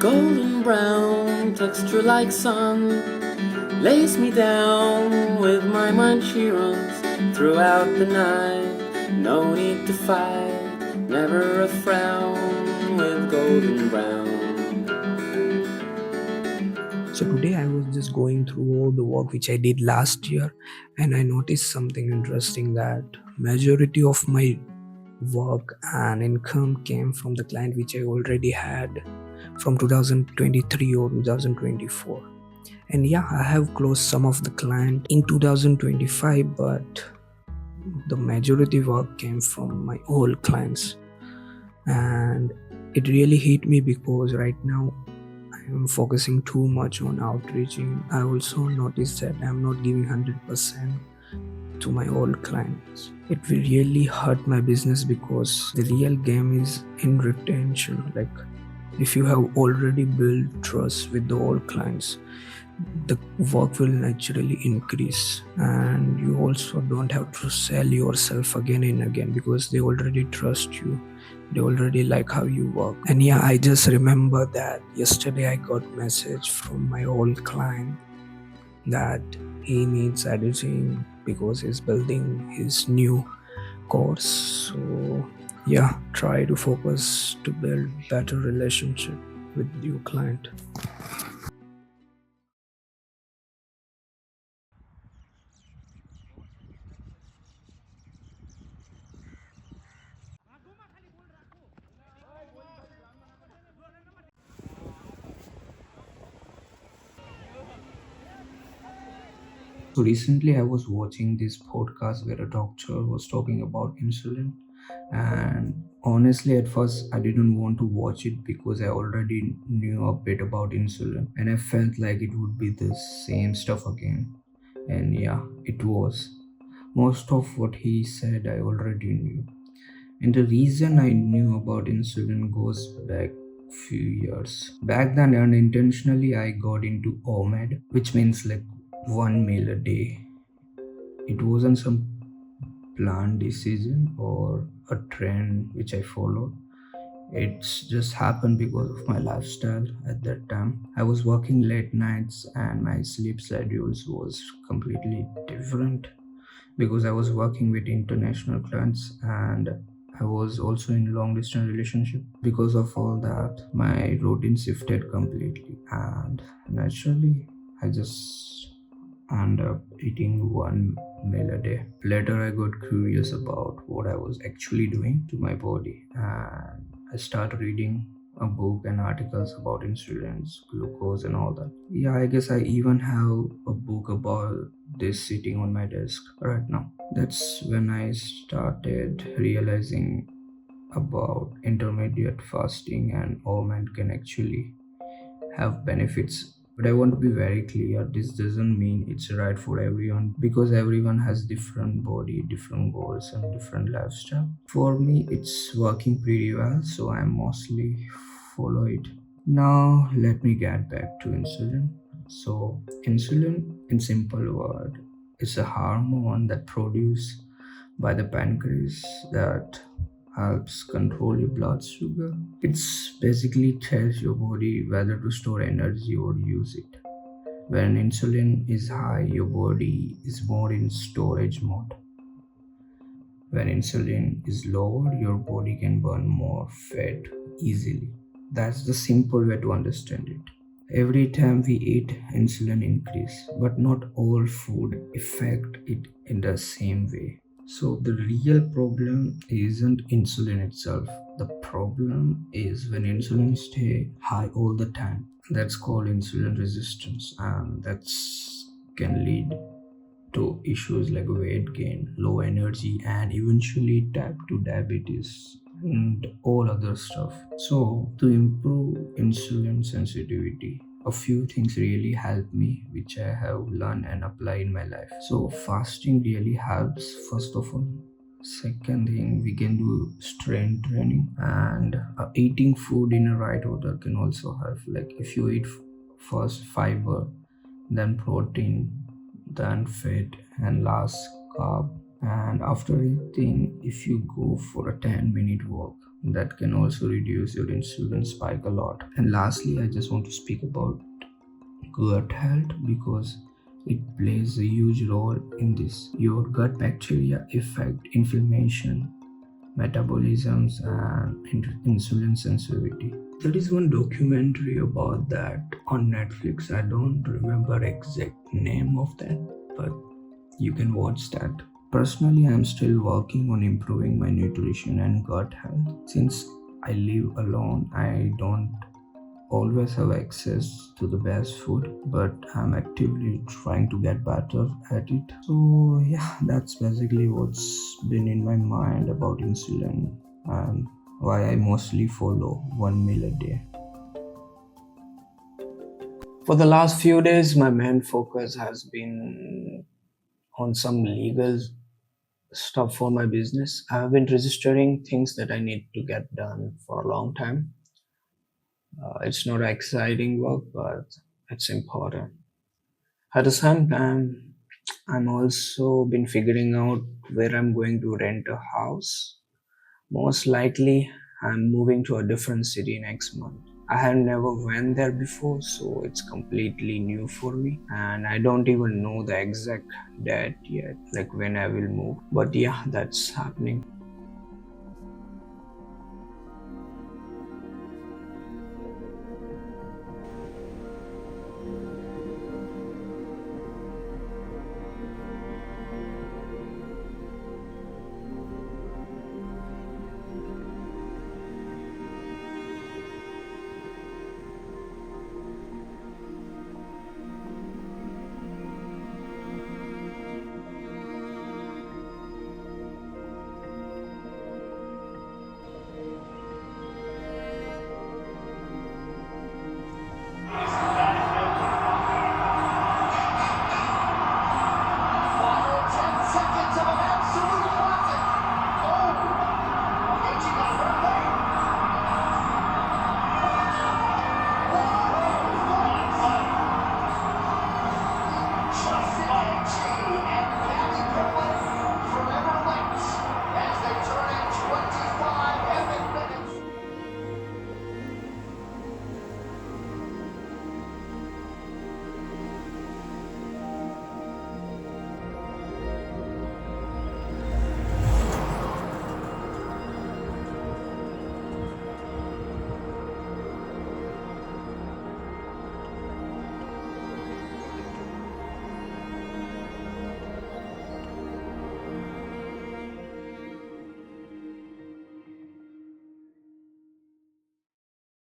Golden brown, texture like sun, lays me down with my mind she runs throughout the night. No need to fight, never a frown with golden brown. So today I was just going through all the work which I did last year, and I noticed something interesting, that majority of my work and income came from the client which I already had from 2023 or 2024. And yeah, I have closed some of the client in 2025, but the majority work came from my old clients. And it really hit me because right now I'm focusing too much on outreaching. I also noticed that I'm not giving 100% to my old clients. It will really hurt my business because the real game is in retention. Like, if you have already built trust with the old clients, the work will naturally increase, and you also don't have to sell yourself again and again because they already trust you, they already like how you work. And yeah, I just remember that yesterday I got message from my old client that he needs editing because he's building his new course. So yeah, try to focus to build better relationship with your client. So recently I was watching this podcast where a doctor was talking about insulin, and honestly at first I didn't want to watch it because I already knew a bit about insulin and I felt like it would be the same stuff again. And yeah, it was. Most of what he said I already knew. And the reason I knew about insulin goes back few years. Back then unintentionally I got into OMAD, which means like one meal a day. It wasn't some planned decision or a trend which I followed. It's just happened because of my lifestyle at that time. I was working late nights and my sleep schedules was completely different because I was working with international clients and I was also in long distance relationship. Because of all that, my routine shifted completely, and naturally I just end up eating one meal a day. Later I got curious about what I was actually doing to my body, and I started reading a book and articles about insulin, glucose and all that. Yeah, I guess I even have a book about this sitting on my desk right now. That's when I started realizing about intermediate fasting and OMAD can actually have benefits. But I want to be very clear, this doesn't mean it's right for everyone because everyone has different body, different goals and different lifestyle. For me it's working pretty well, so I mostly follow it. Now let me get back to insulin. So insulin, in simple word, is a hormone that produced by the pancreas that helps control your blood sugar. It's basically tells your body whether to store energy or use it. When insulin is high, your body is more in storage mode. When insulin is lower, your body can burn more fat easily. That's the simple way to understand it. Every time we eat, insulin increase, but not all food affect it in the same way. So the real problem isn't insulin itself. The problem is when insulin stay high all the time. That's called insulin resistance, and that's can lead to issues like weight gain, low energy, and eventually type 2 diabetes and all other stuff. So, to improve insulin sensitivity, a few things really help me, which I have learned and apply in my life. So, fasting really helps, first of all. Second thing, we can do strength training, and eating food in a right order can also help. Like if you eat first fiber, then protein, then fat, and last carb. And after eating, if you go for a 10-minute walk, that can also reduce your insulin spike a lot. And lastly, I just want to speak about gut health because it plays a huge role in this. Your gut bacteria affect inflammation, metabolisms, and insulin sensitivity. There is one documentary about that on Netflix. I don't remember exact name of that, but you can watch that. Personally, I'm still working on improving my nutrition and gut health. Since I live alone, I don't always have access to the best food, but I'm actively trying to get better at it. So, yeah, that's basically what's been in my mind about insulin and why I mostly follow 1 meal a day. For the last few days, my main focus has been on some legal stuff for my business. I have been registering things that I need to get done for a long time. It's not exciting work, but it's important. At the same time, I'm also been figuring out where I'm going to rent a house. Most likely, I'm moving to a different city next month. I have never went there before, so it's completely new for me, and I don't even know the exact date yet, like when I will move. But yeah, that's happening.